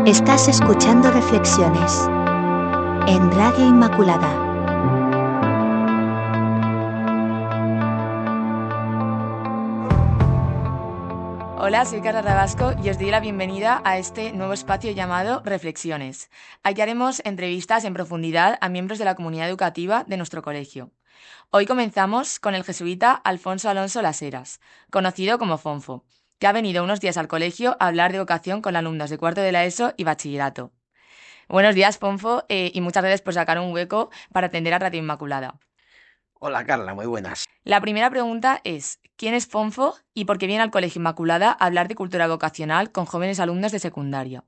Estás escuchando Reflexiones en Radio Inmaculada. Hola, soy Carla Rabasco y os doy la bienvenida a este nuevo espacio llamado Reflexiones. Aquí haremos entrevistas en profundidad a miembros de la comunidad educativa de nuestro colegio. Hoy comenzamos con el jesuita Alfonso Alonso Las Heras, conocido como Fonfo, que ha venido unos días al colegio a hablar de vocación con alumnos de cuarto de la ESO y bachillerato. Buenos días, Fonfo, y muchas gracias por sacar un hueco para atender a Radio Inmaculada. Hola Carla, muy buenas. La primera pregunta es, ¿quién es Fonfo y por qué viene al Colegio Inmaculada a hablar de cultura vocacional con jóvenes alumnos de secundaria?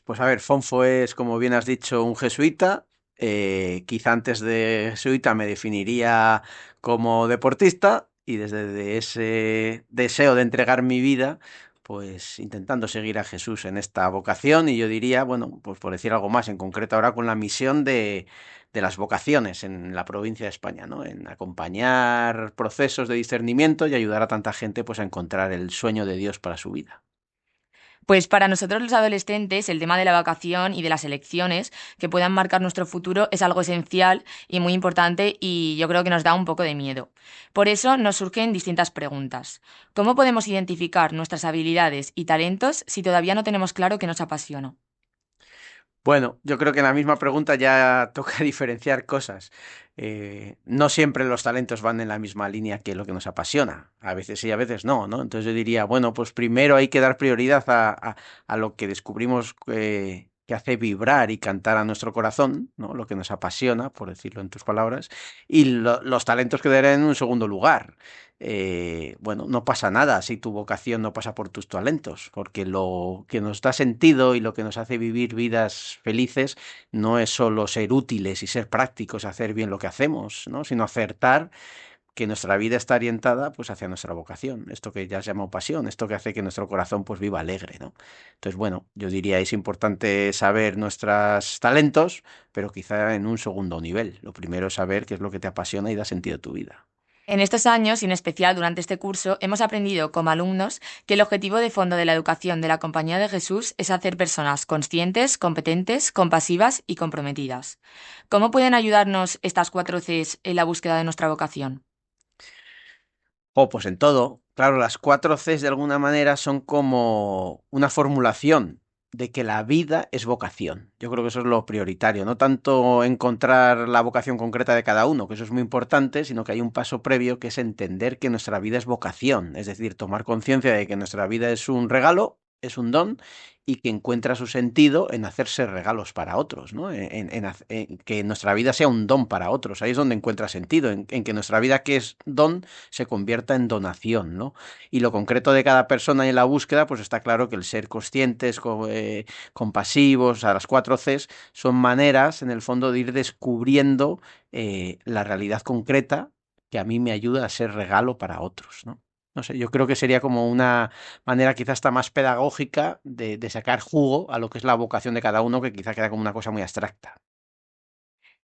Pues a ver, Fonfo es, como bien has dicho, un jesuita. Quizá antes de jesuita me definiría como deportista y desde ese deseo de entregar mi vida, pues intentando seguir a Jesús en esta vocación y yo diría, bueno, pues por decir algo más, en concreto ahora con la misión de las vocaciones en la provincia de España, ¿no? En acompañar procesos de discernimiento y ayudar a tanta gente pues a encontrar el sueño de Dios para su vida. Pues para nosotros los adolescentes el tema de la vocación y de las elecciones que puedan marcar nuestro futuro es algo esencial y muy importante y yo creo que nos da un poco de miedo. Por eso nos surgen distintas preguntas. ¿Cómo podemos identificar nuestras habilidades y talentos si todavía no tenemos claro qué nos apasiona? Bueno, yo creo que en la misma pregunta ya toca diferenciar cosas. No siempre los talentos van en la misma línea que lo que nos apasiona. A veces sí, a veces no, ¿no? Entonces yo diría, bueno, pues primero hay que dar prioridad a lo que descubrimos que hace vibrar y cantar a nuestro corazón, ¿no? Lo que nos apasiona, por decirlo en tus palabras, y los talentos quedarán en un segundo lugar. Bueno, no pasa nada si tu vocación no pasa por tus talentos, porque lo que nos da sentido y lo que nos hace vivir vidas felices no es solo ser útiles y ser prácticos, hacer bien lo que hacemos, ¿no? Sino acertar que nuestra vida está orientada pues hacia nuestra vocación, esto que ya se llama pasión, esto que hace que nuestro corazón pues viva alegre, ¿no? Entonces, bueno, yo diría es importante saber nuestros talentos, pero quizá en un segundo nivel. Lo primero es saber qué es lo que te apasiona y da sentido a tu vida. En estos años, y en especial durante este curso, hemos aprendido como alumnos que el objetivo de fondo de la educación de la Compañía de Jesús es hacer personas conscientes, competentes, compasivas y comprometidas. ¿Cómo pueden ayudarnos estas 4 Cs en la búsqueda de nuestra vocación? Pues en todo. Claro, las 4 Cs de alguna manera son como una formulación de que la vida es vocación. Yo creo que eso es lo prioritario, no tanto encontrar la vocación concreta de cada uno, que eso es muy importante, sino que hay un paso previo que es entender que nuestra vida es vocación, es decir, tomar conciencia de que nuestra vida es un regalo, es un don y que encuentra su sentido en hacerse regalos para otros, ¿no? En que nuestra vida sea un don para otros. Ahí es donde encuentra sentido, en que nuestra vida que es don se convierta en donación, ¿no? Y lo concreto de cada persona en la búsqueda, pues está claro que el ser conscientes, compasivos, a las 4 Cs, son maneras, en el fondo, de ir descubriendo la realidad concreta que a mí me ayuda a ser regalo para otros, ¿no? No sé, yo creo que sería como una manera quizás hasta más pedagógica de sacar jugo a lo que es la vocación de cada uno, que quizá queda como una cosa muy abstracta.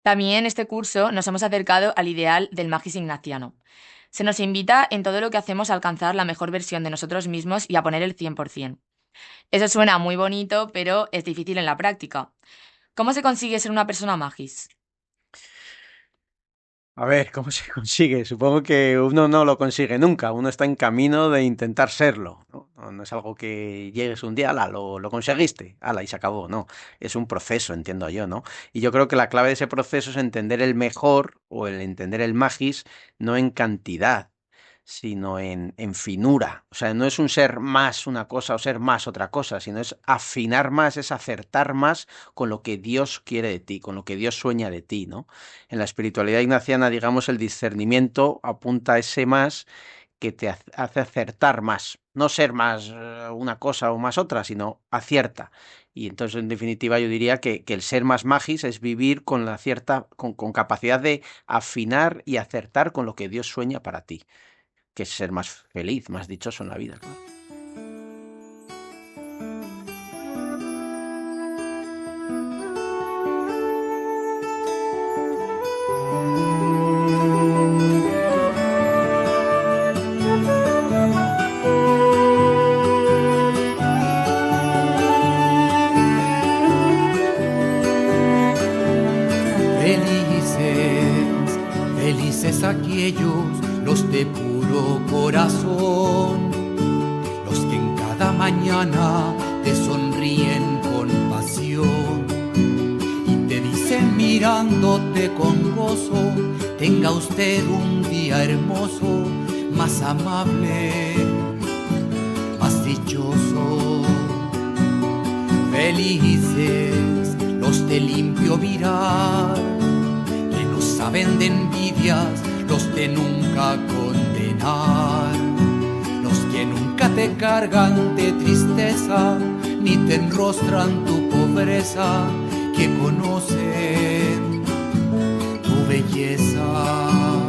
También en este curso nos hemos acercado al ideal del magis ignaciano. Se nos invita en todo lo que hacemos a alcanzar la mejor versión de nosotros mismos y a poner el 100%. Eso suena muy bonito, pero es difícil en la práctica. ¿Cómo se consigue ser una persona magis? A ver, ¿cómo se consigue? Supongo que uno no lo consigue nunca, uno está en camino de intentar serlo, ¿no? No es algo que llegues un día, ala, lo conseguiste, ala, y se acabó, no. Es un proceso, entiendo yo, ¿no? Y yo creo que la clave de ese proceso es entender el mejor o el entender el magis, no en cantidad, sino en finura. O sea, no es un ser más una cosa o ser más otra cosa, sino es afinar más, es acertar más con lo que Dios quiere de ti, con lo que Dios sueña de ti, ¿no? En la espiritualidad ignaciana, digamos, el discernimiento apunta a ese más que te hace acertar más. No ser más una cosa o más otra, sino acierta. Y entonces, en definitiva, yo diría que el ser más magis es vivir con la cierta, con capacidad de afinar y acertar con lo que Dios sueña para ti, que es ser más feliz, más dichoso en la vida, claro. Felices, felices aquellos, los de puro corazón, los que en cada mañana te sonríen con pasión y te dicen mirándote con gozo, tenga usted un día hermoso, más amable, más dichoso. Felices los de limpio mirar, que no saben de envidias, los de nunca condenar, los que nunca te cargan de tristeza, ni te enrostran tu pobreza, que conocen tu belleza.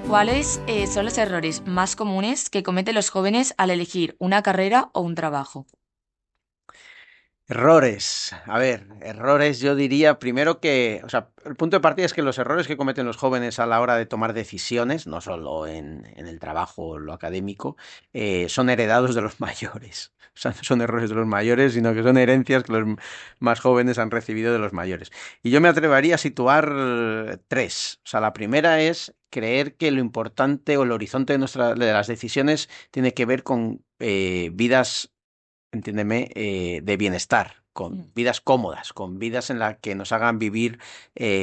¿Cuáles son los errores más comunes que cometen los jóvenes al elegir una carrera o un trabajo? Errores. A ver, errores yo diría primero que, o sea, el punto de partida es que los errores que cometen los jóvenes a la hora de tomar decisiones, no solo en el trabajo o lo académico, son heredados de los mayores. O sea, no son errores de los mayores, sino que son herencias que los más jóvenes han recibido de los mayores. Y yo me atrevería a situar tres. O sea, la primera es creer que lo importante o el horizonte de las decisiones tiene que ver con vidas, entiéndeme, de bienestar, con vidas cómodas, con vidas en las que nos hagan vivir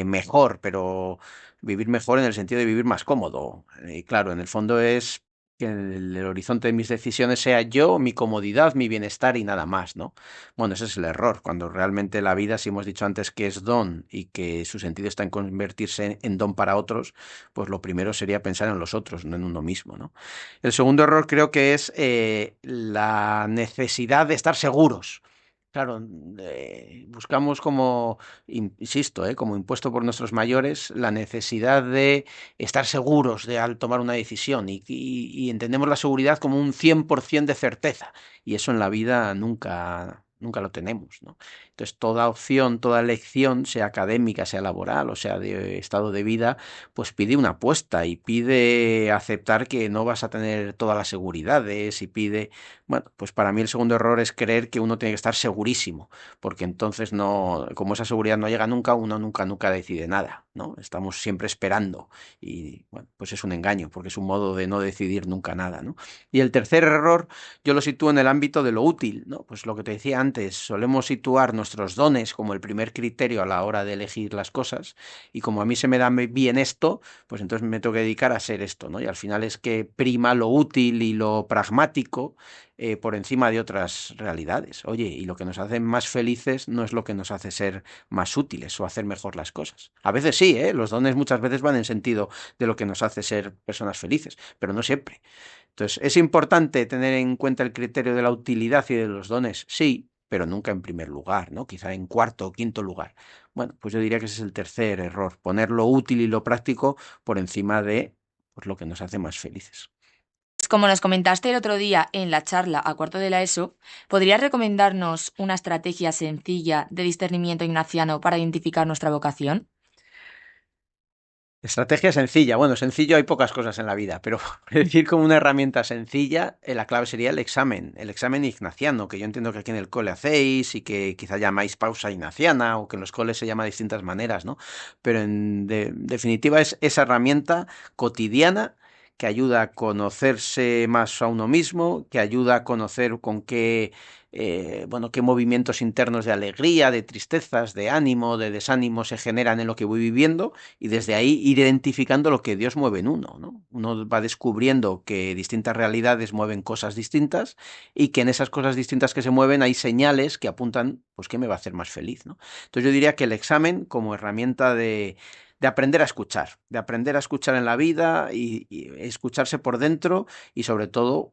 mejor, pero vivir mejor en el sentido de vivir más cómodo. Y claro, en el fondo es que el horizonte de mis decisiones sea yo, mi comodidad, mi bienestar y nada más, ¿no? Bueno, ese es el error, cuando realmente la vida, si hemos dicho antes que es don y que su sentido está en convertirse en don para otros, pues lo primero sería pensar en los otros, no en uno mismo, ¿no? El segundo error creo que es la necesidad de estar seguros. Claro, buscamos como, insisto, como impuesto por nuestros mayores, la necesidad de estar seguros de al tomar una decisión y entendemos la seguridad como un 100% de certeza y eso en la vida nunca lo tenemos, ¿no? Entonces toda opción, toda elección, sea académica, sea laboral o sea de estado de vida, pues pide una apuesta y pide aceptar que no vas a tener todas las seguridades y pide, bueno, pues para mí el segundo error es creer que uno tiene que estar segurísimo, porque entonces no, como esa seguridad no llega nunca, uno nunca decide nada, ¿no? Estamos siempre esperando y, bueno, pues es un engaño, porque es un modo de no decidir nunca nada, ¿no? Y el tercer error yo lo sitúo en el ámbito de lo útil, ¿no? Pues lo que te decía antes, solemos situar nuestros dones como el primer criterio a la hora de elegir las cosas y como a mí se me da bien esto, pues entonces me tengo que dedicar a ser esto, ¿no? Y al final es que prima lo útil y lo pragmático por encima de otras realidades. Oye, y lo que nos hace más felices no es lo que nos hace ser más útiles o hacer mejor las cosas. A veces sí, los dones muchas veces van en sentido de lo que nos hace ser personas felices, pero no siempre. Entonces, ¿es importante tener en cuenta el criterio de la utilidad y de los dones? Sí, pero nunca en primer lugar, ¿no? Quizá en cuarto o quinto lugar. Bueno, pues yo diría que ese es el tercer error, poner lo útil y lo práctico por encima de pues, lo que nos hace más felices. Como nos comentaste el otro día en la charla a cuarto de la ESO, ¿podrías recomendarnos una estrategia sencilla de discernimiento ignaciano para identificar nuestra vocación? Estrategia sencilla. Bueno, sencillo hay pocas cosas en la vida, pero decir como una herramienta sencilla, la clave sería el examen ignaciano, que yo entiendo que aquí en el cole hacéis y que quizá llamáis pausa ignaciana o que en los coles se llama de distintas maneras, ¿no? Pero en definitiva es esa herramienta cotidiana que ayuda a conocerse más a uno mismo, que ayuda a conocer con qué bueno, qué movimientos internos de alegría, de tristezas, de ánimo, de desánimo se generan en lo que voy viviendo y desde ahí ir identificando lo que Dios mueve en uno, ¿no? Uno va descubriendo que distintas realidades mueven cosas distintas y que en esas cosas distintas que se mueven hay señales que apuntan, pues, qué me va a hacer más feliz, ¿no? Entonces yo diría que el examen como herramienta de aprender a escuchar en la vida y escucharse por dentro y sobre todo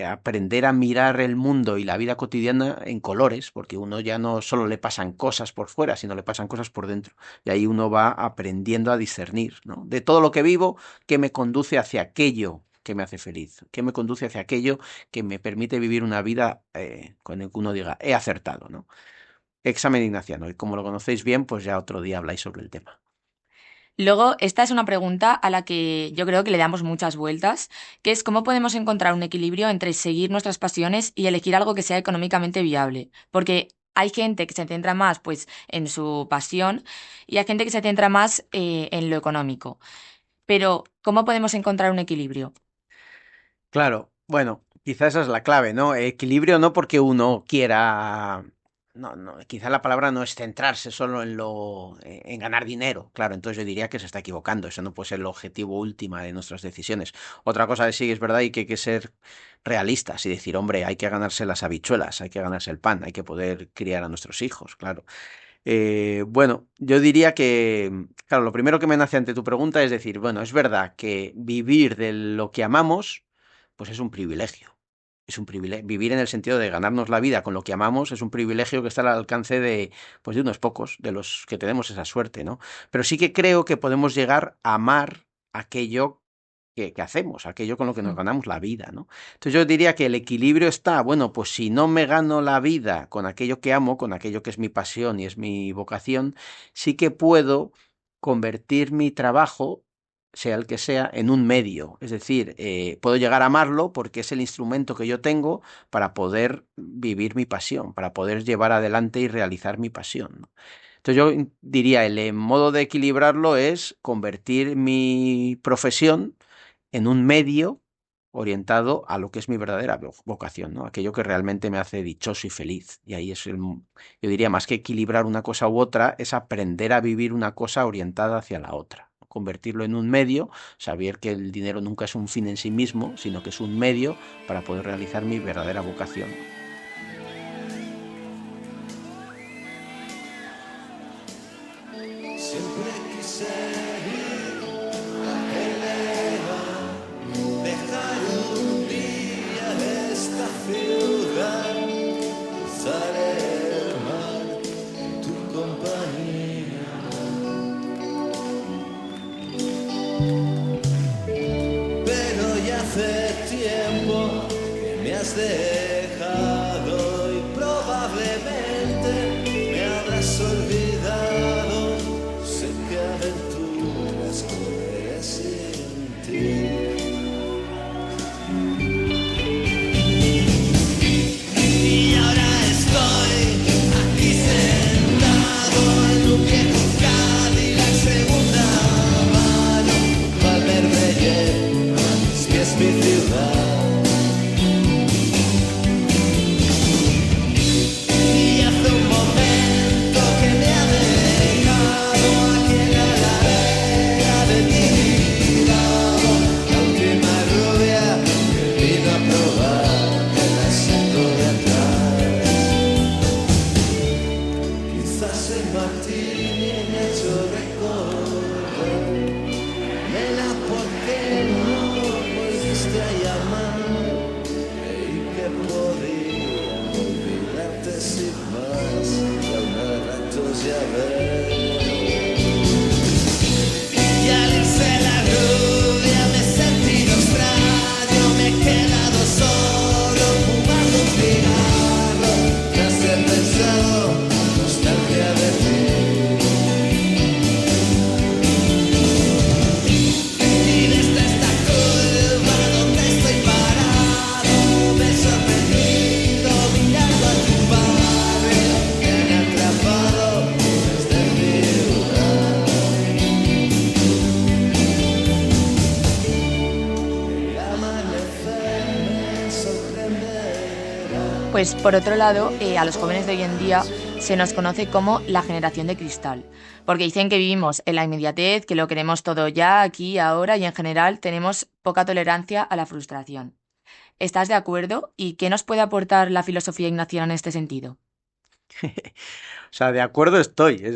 aprender a mirar el mundo y la vida cotidiana en colores, porque uno ya no solo le pasan cosas por fuera, sino le pasan cosas por dentro. Y ahí uno va aprendiendo a discernir, ¿no? De todo lo que vivo, qué me conduce hacia aquello que me hace feliz, qué me conduce hacia aquello que me permite vivir una vida con el que uno diga, he acertado, ¿no? Examen ignaciano, y como lo conocéis bien, pues ya otro día habláis sobre el tema. Luego, esta es una pregunta a la que yo creo que le damos muchas vueltas, que es cómo podemos encontrar un equilibrio entre seguir nuestras pasiones y elegir algo que sea económicamente viable. Porque hay gente que se centra más pues, en su pasión y hay gente que se centra más en lo económico. Pero, ¿cómo podemos encontrar un equilibrio? Claro, bueno, quizá esa es la clave, ¿no? Equilibrio no porque uno quiera. No, no, quizá la palabra no es centrarse solo en ganar dinero. Claro, entonces yo diría que se está equivocando. Eso no puede ser el objetivo último de nuestras decisiones. Otra cosa es sí, es verdad, y que hay que ser realistas y decir, hombre, hay que ganarse las habichuelas, hay que ganarse el pan, hay que poder criar a nuestros hijos, claro. Bueno, yo diría que, claro, lo primero que me nace ante tu pregunta es decir, bueno, es verdad que vivir de lo que amamos pues es un privilegio. Es un privilegio. Vivir en el sentido de ganarnos la vida con lo que amamos es un privilegio que está al alcance de, pues de unos pocos, de los que tenemos esa suerte, ¿no? Pero sí que creo que podemos llegar a amar aquello que hacemos, aquello con lo que nos Mm. ganamos la vida, ¿no? Entonces yo diría que el equilibrio está, bueno, pues si no me gano la vida con aquello que amo, con aquello que es mi pasión y es mi vocación, sí que puedo convertir mi trabajo sea el que sea, en un medio. Es decir, puedo llegar a amarlo porque es el instrumento que yo tengo para poder vivir mi pasión, para poder llevar adelante y realizar mi pasión, ¿no? Entonces yo diría, el modo de equilibrarlo es convertir mi profesión en un medio orientado a lo que es mi verdadera vocación, ¿no? Aquello que realmente me hace dichoso y feliz. Y ahí es yo diría, más que equilibrar una cosa u otra, es aprender a vivir una cosa orientada hacia la otra. Convertirlo en un medio, saber que el dinero nunca es un fin en sí mismo, sino que es un medio para poder realizar mi verdadera vocación. Siempre quise ir a elevar, dejar un día esta ciudad, cruzar el mar en tu compañía. Pero ya hace tiempo que me has dejado y probablemente me habrás olvidado. Sé que aventuras correré sin ti. Y ahora estoy aquí sentado en un viejo Cadillac segunda mano, Valverde, que es mi ciudad. Y hace un momento que me ha dejado aquí en la ladera de Tibidabo, la última rubia que vino a probar el asiento de atrás. Quizás el martini me ha hecho recordar, nena, ¿por qué no volviste a llamar? Creí que podía olvidarte sin más, y aún a ratos ya ves. Y al irse la rubia me he sentido extraño, me he quedado solo fumando un cigarro, tras he pensado nostalgia de ti. Y desde esta curva donde estoy parado me he sorprendido mirando a tu barrio que me ha atrapado desde mi lugar. El amanecer me sorprenderá. Pues por otro lado, a los jóvenes de hoy en día se nos conoce como la generación de cristal, porque dicen que vivimos en la inmediatez, que lo queremos todo ya, aquí, ahora y en general tenemos poca tolerancia a la frustración. ¿Estás de acuerdo? ¿Y qué nos puede aportar la filosofía ignaciana en este sentido? O sea, de acuerdo estoy. Es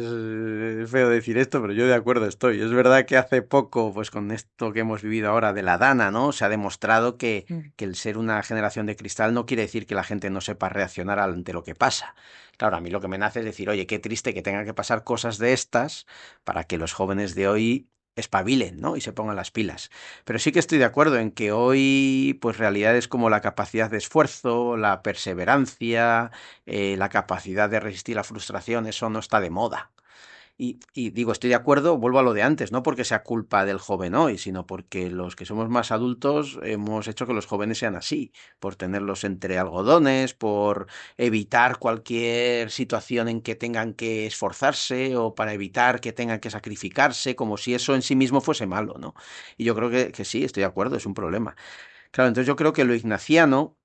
feo decir esto, pero yo de acuerdo estoy. Es verdad que hace poco, pues con esto que hemos vivido ahora de la Dana, ¿no? Se ha demostrado Mm. que el ser una generación de cristal no quiere decir que la gente no sepa reaccionar ante lo que pasa. Claro, a mí lo que me nace es decir, oye, qué triste que tengan que pasar cosas de estas para que los jóvenes de hoy espabilen, ¿no? Y se pongan las pilas. Pero sí que estoy de acuerdo en que hoy, pues realidades como la capacidad de esfuerzo, la perseverancia, la capacidad de resistir la frustración, eso no está de moda. Y digo, estoy de acuerdo, vuelvo a lo de antes, no porque sea culpa del joven hoy, sino porque los que somos más adultos hemos hecho que los jóvenes sean así, por tenerlos entre algodones, por evitar cualquier situación en que tengan que esforzarse o para evitar que tengan que sacrificarse, como si eso en sí mismo fuese malo, ¿no? Y yo creo que sí, estoy de acuerdo, es un problema. Claro, entonces yo creo que lo ignaciano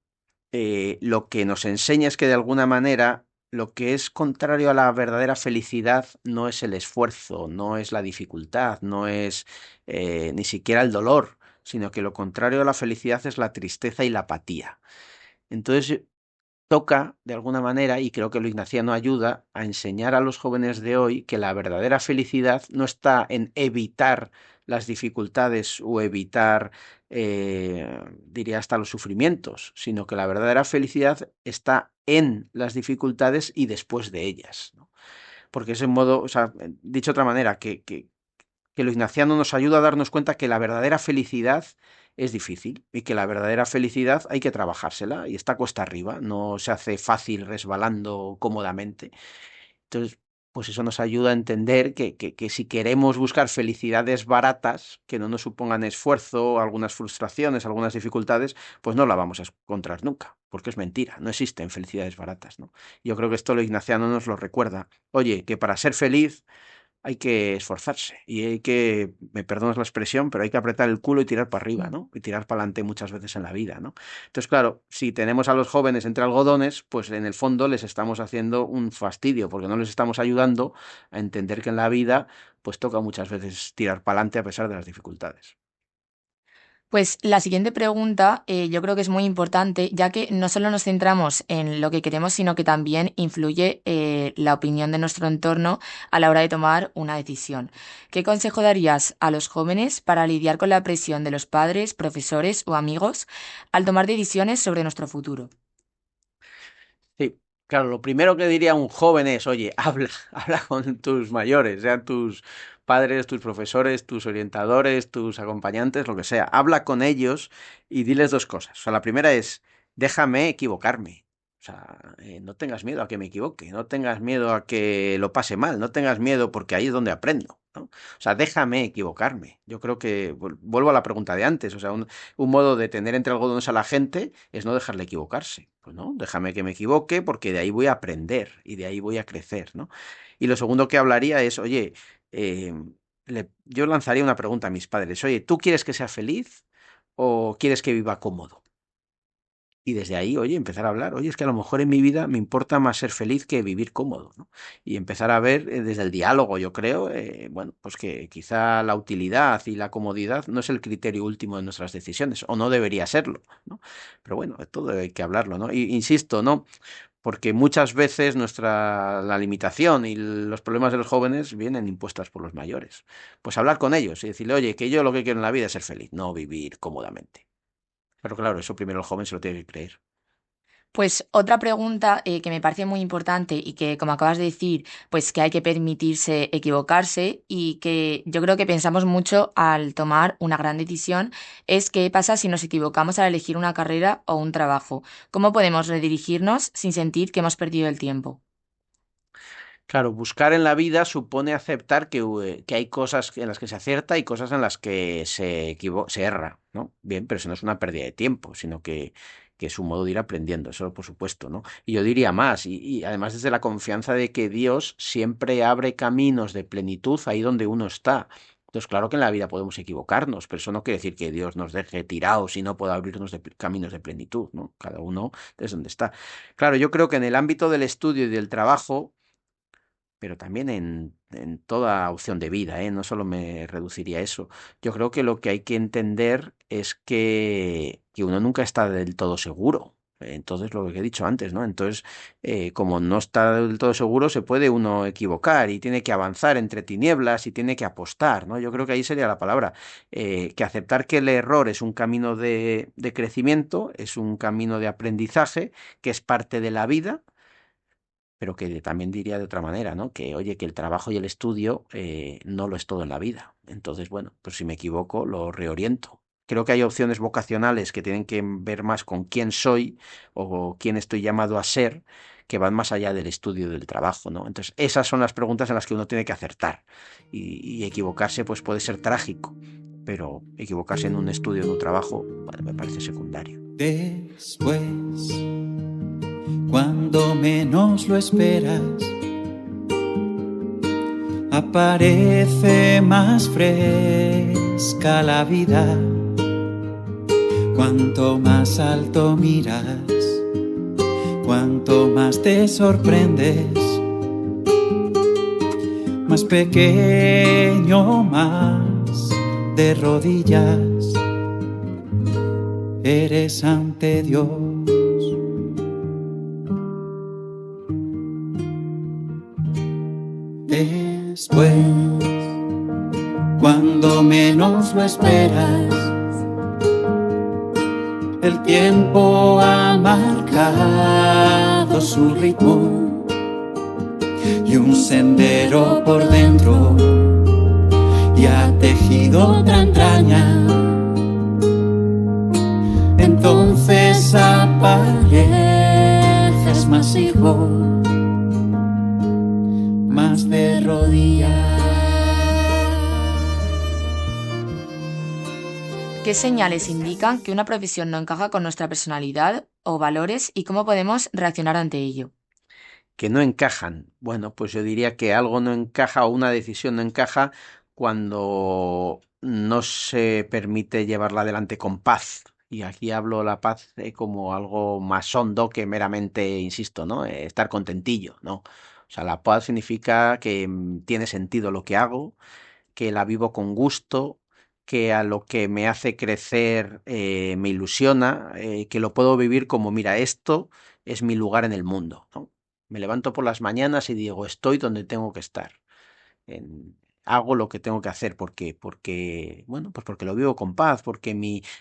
lo que nos enseña es que de alguna manera lo que es contrario a la verdadera felicidad no es el esfuerzo, no es la dificultad, no es ni siquiera el dolor, sino que lo contrario a la felicidad es la tristeza y la apatía. Entonces toca, de alguna manera, y creo que lo ignaciano ayuda a enseñar a los jóvenes de hoy que la verdadera felicidad no está en evitar las dificultades o evitar, diría hasta los sufrimientos, sino que la verdadera felicidad está en las dificultades y después de ellas, ¿no? Porque ese modo, o sea, dicho de otra manera, que lo ignaciano nos ayuda a darnos cuenta que la verdadera felicidad es difícil y que la verdadera felicidad hay que trabajársela y está cuesta arriba, no se hace fácil resbalando cómodamente. Entonces, pues eso nos ayuda a entender que si queremos buscar felicidades baratas, que no nos supongan esfuerzo, algunas frustraciones, algunas dificultades, pues no la vamos a encontrar nunca, porque es mentira, no existen felicidades baratas, ¿no? Yo creo que esto lo ignaciano nos lo recuerda. Oye, que para ser feliz hay que esforzarse y hay que, me perdonas la expresión, pero hay que apretar el culo y tirar para arriba, ¿no? Y tirar para adelante muchas veces en la vida, ¿no? Entonces, claro, si tenemos a los jóvenes entre algodones, pues en el fondo les estamos haciendo un fastidio, porque no les estamos ayudando a entender que en la vida, pues toca muchas veces tirar para adelante a pesar de las dificultades. Pues la siguiente pregunta yo creo que es muy importante, ya que no solo nos centramos en lo que queremos, sino que también influye la opinión de nuestro entorno a la hora de tomar una decisión. ¿Qué consejo darías a los jóvenes para lidiar con la presión de los padres, profesores o amigos al tomar decisiones sobre nuestro futuro? Sí, claro, lo primero que diría un joven es, oye, habla, habla con tus mayores, sean tus padres, tus profesores, tus orientadores, tus acompañantes, lo que sea. Habla con ellos y diles dos cosas. O sea, la primera es, déjame equivocarme. O sea, no tengas miedo a que me equivoque, no tengas miedo a que lo pase mal, no tengas miedo porque ahí es donde aprendo, ¿no? O sea, déjame equivocarme. Yo creo que, vuelvo a la pregunta de antes, o sea, un modo de tener entre algodones a la gente es no dejarle equivocarse. Pues no, déjame que me equivoque porque de ahí voy a aprender y de ahí voy a crecer, ¿no? Y lo segundo que hablaría es, oye, eh, yo lanzaría una pregunta a mis padres, oye, ¿tú quieres que sea feliz o quieres que viva cómodo? Y desde ahí, oye, empezar a hablar, oye, es que a lo mejor en mi vida me importa más ser feliz que vivir cómodo, ¿no? Y empezar a ver desde el diálogo, yo creo, bueno, pues que quizá la utilidad y la comodidad no es el criterio último de nuestras decisiones, o no debería serlo, ¿no? Pero bueno, todo hay que hablarlo, ¿no? Y insisto, ¿no? Porque muchas veces la limitación y los problemas de los jóvenes vienen impuestas por los mayores. Pues hablar con ellos y decirle, oye, que yo lo que quiero en la vida es ser feliz, no vivir cómodamente. Pero claro, eso primero el joven se lo tiene que creer. Pues otra pregunta que me parece muy importante y que, como acabas de decir, pues que hay que permitirse equivocarse y que yo creo que pensamos mucho al tomar una gran decisión es qué pasa si nos equivocamos al elegir una carrera o un trabajo. ¿Cómo podemos redirigirnos sin sentir que hemos perdido el tiempo? Claro, buscar en la vida supone aceptar que hay cosas en las que se acierta y cosas en las que se erra, ¿no? Bien, pero eso no es una pérdida de tiempo, sino que es un modo de ir aprendiendo, eso por supuesto, ¿no? Y yo diría más, y además desde la confianza de que Dios siempre abre caminos de plenitud ahí donde uno está. Entonces, claro que en la vida podemos equivocarnos, pero eso no quiere decir que Dios nos deje tirados y no pueda abrirnos caminos de plenitud, ¿no? Cada uno desde donde está. Claro, yo creo que en el ámbito del estudio y del trabajo, pero también en toda opción de vida, ¿eh? No solo me reduciría a eso. Yo creo que lo que hay que entender es que uno nunca está del todo seguro. Entonces, lo que he dicho antes, ¿no? Entonces, como no está del todo seguro, se puede uno equivocar y tiene que avanzar entre tinieblas y tiene que apostar, ¿no? Yo creo que ahí sería la palabra. Que aceptar que el error es un camino de crecimiento, es un camino de aprendizaje, que es parte de la vida, pero que también diría de otra manera, ¿no? Que oye, que el trabajo y el estudio no lo es todo en la vida. Entonces, bueno, pues si me equivoco, lo reoriento. Creo que hay opciones vocacionales que tienen que ver más con quién soy o quién estoy llamado a ser, que van más allá del estudio del trabajo, ¿no? Entonces, esas son las preguntas en las que uno tiene que acertar. Y equivocarse, pues puede ser trágico, pero equivocarse en un estudio, en un trabajo, bueno, me parece secundario. Después, cuando menos lo esperas, aparece más fresca la vida. Cuanto más alto miras, cuanto más te sorprendes, más pequeño, más de rodillas eres ante Dios. Después, cuando menos lo esperas, el tiempo ha marcado su ritmo y un sendero por dentro y ha tejido otra entraña. Entonces apareces más hijo, más de rodillas. ¿Qué señales indican que una profesión no encaja con nuestra personalidad o valores y cómo podemos reaccionar ante ello? Que no encajan. Bueno, pues yo diría que algo no encaja o una decisión no encaja cuando no se permite llevarla adelante con paz. Y aquí hablo la paz como algo más hondo que meramente, insisto, ¿no? Estar contentillo, ¿no? O sea, la paz significa que tiene sentido lo que hago, que la vivo con gusto, que a lo que me hace crecer me ilusiona, que lo puedo vivir como, mira, esto es mi lugar en el mundo, ¿no? Me levanto por las mañanas y digo, estoy donde tengo que estar. Hago lo que tengo que hacer bueno, pues porque lo vivo con paz, porque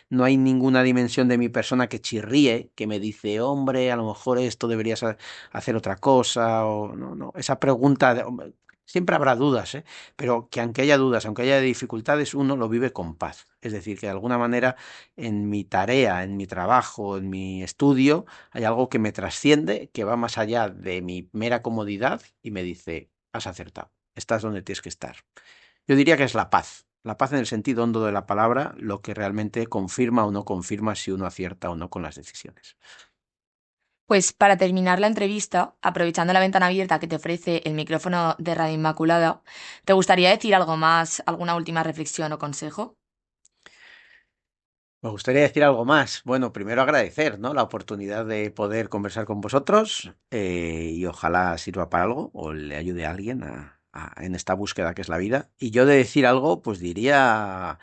no hay ninguna dimensión de mi persona que chirríe, que me dice, hombre, a lo mejor esto deberías hacer otra cosa, o no, esa pregunta, hombre, siempre habrá dudas, pero que aunque haya dudas, aunque haya dificultades, uno lo vive con paz. Es decir, que de alguna manera en mi tarea, en mi trabajo, en mi estudio, hay algo que me trasciende, que va más allá de mi mera comodidad y me dice, has acertado, estás donde tienes que estar. Yo diría que es la paz en el sentido hondo de la palabra, lo que realmente confirma o no confirma si uno acierta o no con las decisiones. Pues para terminar la entrevista, aprovechando la ventana abierta que te ofrece el micrófono de Radio Inmaculada, ¿te gustaría decir algo más, alguna última reflexión o consejo? Me gustaría decir algo más. Bueno, primero agradecer, ¿no?, la oportunidad de poder conversar con vosotros y ojalá sirva para algo o le ayude a alguien en esta búsqueda que es la vida. Y yo de decir algo, pues diría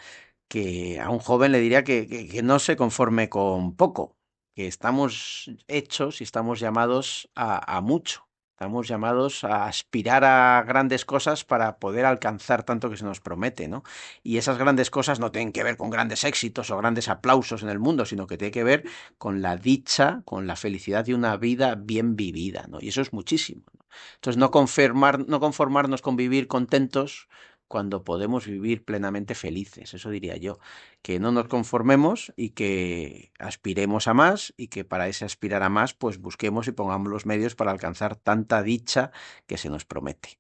que a un joven le diría que no se conforme con poco, que estamos hechos y estamos llamados a mucho. Estamos llamados a aspirar a grandes cosas para poder alcanzar tanto que se nos promete, ¿no? Y esas grandes cosas no tienen que ver con grandes éxitos o grandes aplausos en el mundo, sino que tiene que ver con la dicha, con la felicidad de una vida bien vivida, ¿no? Y eso es muchísimo, ¿no? Entonces, no conformarnos con vivir contentos cuando podemos vivir plenamente felices, eso diría yo, que no nos conformemos y que aspiremos a más y que para ese aspirar a más pues busquemos y pongamos los medios para alcanzar tanta dicha que se nos promete.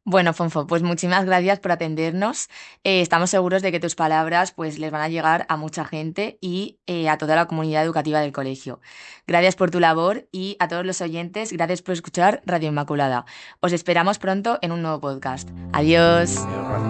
Bueno, Fonfo, pues muchísimas gracias por atendernos. Estamos seguros de que tus palabras pues les van a llegar a mucha gente y a toda la comunidad educativa del colegio. Gracias por tu labor y a todos los oyentes, gracias por escuchar Radio Inmaculada. Os esperamos pronto en un nuevo podcast. Adiós. Gracias.